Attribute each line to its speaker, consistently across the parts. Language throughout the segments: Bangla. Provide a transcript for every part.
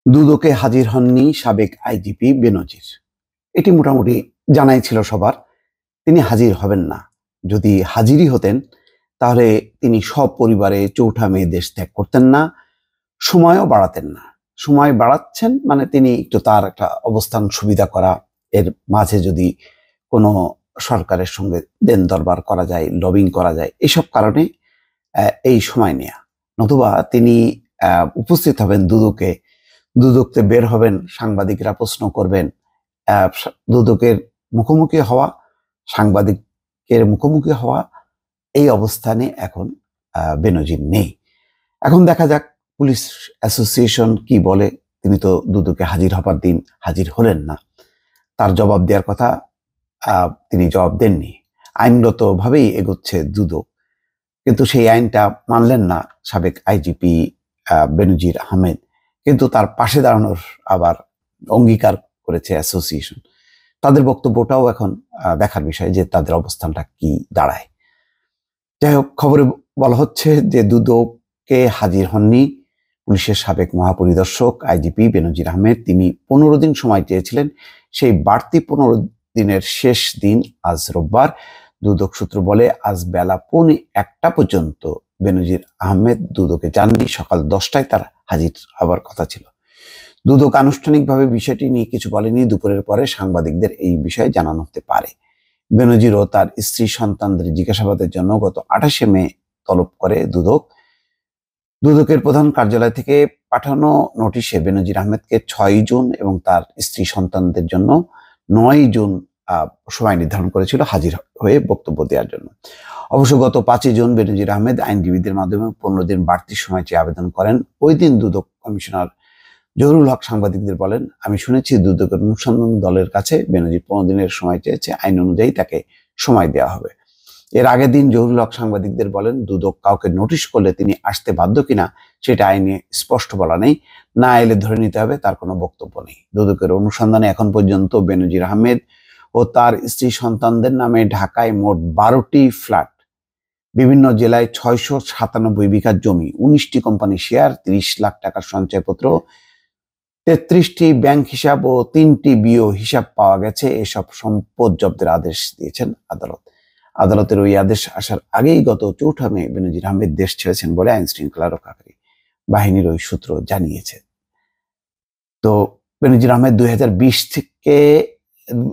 Speaker 1: দুদকে হাজির হননি সাবেক আইজিপি বেনজির। এটি মোটামুটি জানাই ছিল সবার, তিনি হাজির হবেন না। যদি হাজিরই হতেন তাহলে তিনি সপরিবারে ৪ঠা মে দেশ ত্যাগ করতেন না, সময়ও বাড়াতেন না। সময় বাড়াচ্ছেন মানে তিনি একটু তার একটা অবস্থান সুবিধা করা, এর মাঝে যদি কোনো সরকারের সঙ্গে দেন দরবার করা যায়, লবিং করা যায়, এসব কারণে এই সময় নেয়া। নতুবা তিনি উপস্থিত হবেন দুদকে, দুদকতে বের হবেন, সাংবাদিকরা প্রশ্ন করবেন। দুদকের মুখোমুখি হওয়া, সাংবাদিকের মুখোমুখি হওয়া, এই অবস্থানে এখন বেনজির নেই। এখন দেখা যাক পুলিশ অ্যাসোসিয়েশন কি বলে। তিনি তো দুদকে হাজির হবার দিন হাজির হলেন না, তার জবাব দেওয়ার কথা, তিনি জবাব দেননি। আইনগতভাবেই এগোচ্ছে দুদক, কিন্তু সেই আইনটা মানলেন না সাবেক আইজিপি বেনজির আহমেদ, কিন্তু তার পাশে দাঁড়ানোর আবার অঙ্গীকার করেছে অ্যাসোসিয়েশন। তাদের বক্তব্যটাও এখন দেখার বিষয় যে তাদের অবস্থানটা কি দাঁড়ায়। যাই হোক, খবরে বলা হচ্ছে যে দুদকে হাজির হননি পুলিশের সাবেক মহাপরিদর্শক আইজিপি বেনজির আহমেদ। তিনি 15 দিন সময় চেয়েছিলেন, সেই বাড়তি 15 দিনের শেষ দিন আজ রোববার। দুদক সূত্র বলে আজ বেলা 1:45 পর্যন্ত বেনজির আহমেদ দুদকে যাননি। সকাল 10টায় তার হাজির হবার কথা ছিল। দুদক আনুষ্ঠানিকভাবে বিষয়টি নিয়ে কিছু বলেনি। দুপুরের পরে সাংবাদিকদের এই বিষয়ে জানানো হতে পারে। বেনজির ও তার স্ত্রী সন্তানদের জিজ্ঞাসাবাদের জন্য গত 28শে মে তলব করে দুদক। দুদকের প্রধান কার্যালয় থেকে পাঠানো নোটিশে বেনজির আহমেদকে 6 জুন এবং তার স্ত্রী সন্তানদের জন্য 9 জুন সময় নির্ধারণ করেছিল হাজির হয়ে বক্তব্য দেওয়ার জন্য। অবশ্য গত 5 জুন বেনজির আহমেদ আইনজীবীদের মাধ্যমে 15 দিন বাড়তি সময় চেয়ে আবেদন করেন। ওই দিন দুদক কমিশনার জহুরুল হক সাংবাদিকদের বলেন, আমি শুনেছি দুদকের অনুসন্ধান দলের কাছে বেনজির 15 দিনের সময় চেয়েছে, আইন অনুযায়ী তাকে সময় দেওয়া হবে। এর আগের দিন জহুরুল হক সাংবাদিকদের বলেন, দুদক কাউকে নোটিশ করলে তিনি আসতে বাধ্য কিনা সেটা আইনে স্পষ্ট বলা নেই, না এলে ধরে নিতে হবে, তার কোনো বক্তব্য নেই। দুদকের অনুসন্ধানে এখন পর্যন্ত বেনজির আহমেদ ও তার স্ত্রী সন্তানদের নামে ঢাকায় মোট 12টি ফ্ল্যাট, বিভিন্ন জেলায় 697 বিঘা জমি, 19টি কোম্পানি শেয়ার, 30 লাখ টাকার সঞ্চয়পত্র, 33টি ব্যাংক হিসাব ও 3টি বিও হিসাব পাওয়া গেছে। এসব সম্পদ জব্দের আদেশ দিয়েছেন আদালত। আদালতের ওই আদেশ আসার আগেই গত 4ঠা মে বেনজির আহমেদ দেশ ছেড়েছেন বলে আইন শৃঙ্খলা রক্ষাকারী বাহিনীর ওই সূত্র জানিয়েছে। তো বেনজির আহমেদ 2020 থেকে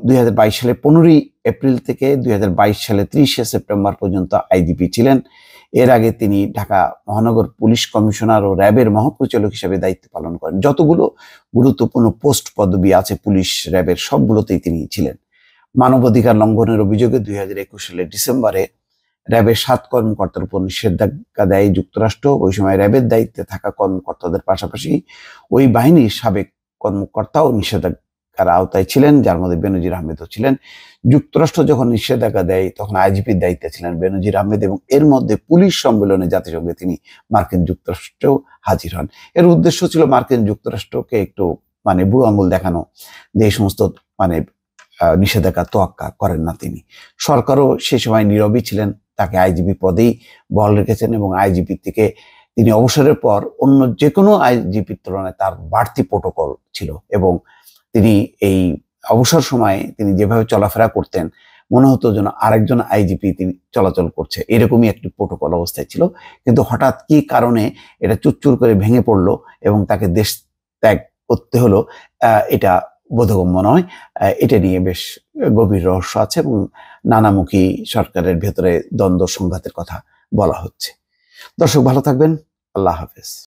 Speaker 1: 2022 সালে 15ই এপ্রিল থেকে 2022 সালে 30শে সেপ্টেম্বর পর্যন্ত আইজিপি ছিলেন। এর আগে তিনি ঢাকা মহানগর পুলিশ কমিশনার ও র্যাবের মহাপরিচালক হিসেবে দায়িত্ব পালন করেন। যতগুলো গুরুত্বপূর্ণ পোস্ট পদবি আছে পুলিশ র্যাবের সবগুলোতেই তিনি ছিলেন। মানবাধিকার লঙ্ঘনের অভিযোগে 2021 সালের ডিসেম্বরে র্যাবের 7 কর্মকর্তার উপর নিষেধাজ্ঞা দেয় যুক্তরাষ্ট্র। ওই সময় র্যাবের দায়িত্বে থাকা কর্মকর্তাদের পাশাপাশি ওই বাহিনীর সাবেক কর্মকর্তাও নিষেধাজ্ঞার আওতায় ছিলেন, যার মধ্যে বেনজির আহমেদও ছিলেন। যুক্তরাষ্ট্র যখন নিষেধাজ্ঞা দেয় তখন আইজিপির দায়িত্বে ছিলেন বেনজির আহমেদ, এবং এর মধ্যে পুলিশ সম্মেলনে জাতিসংঘে তিনি মার্কিন যুক্তরাষ্ট্রেও হাজির হন। এর উদ্দেশ্য ছিল মার্কিন যুক্তরাষ্ট্রকে একটু বুড়ো আঙুল দেখানো যে এই সমস্ত নিষেধাজ্ঞা তোয়াক্কা করেন না তিনি। সরকারও সে সময় নীরবই ছিলেন, তাকে আইজিপি পদেই বহাল রেখেছেন, এবং আইজিপি থেকে তিনি অবসরের পর অন্য যে কোনো আইজিপির তুলনায় তার বাড়তি প্রোটোকল ছিল, এবং তিনি এই অবসর সময়ে তিনি যেভাবে চলাফেরা করতেন মনে হতো যেন আরেকজন আইজিপি তিনি চলাচল করছে, এরকমই একটি প্রোটোকল অবস্থায় ছিল। কিন্তু হঠাৎ কি কারণে এটা চুরচুর করে ভেঙে পড়লো এবং তাকে দেশ ত্যাগ করতে হলো, এটা বোধগম্য নয়। এটা নিয়ে বেশ গভীর রহস্য আছে এবং নানামুখী সরকারের ভেতরে দ্বন্দ্ব সংঘাতের কথা বলা হচ্ছে। দর্শক ভালো থাকবেন, আল্লাহ হাফেজ।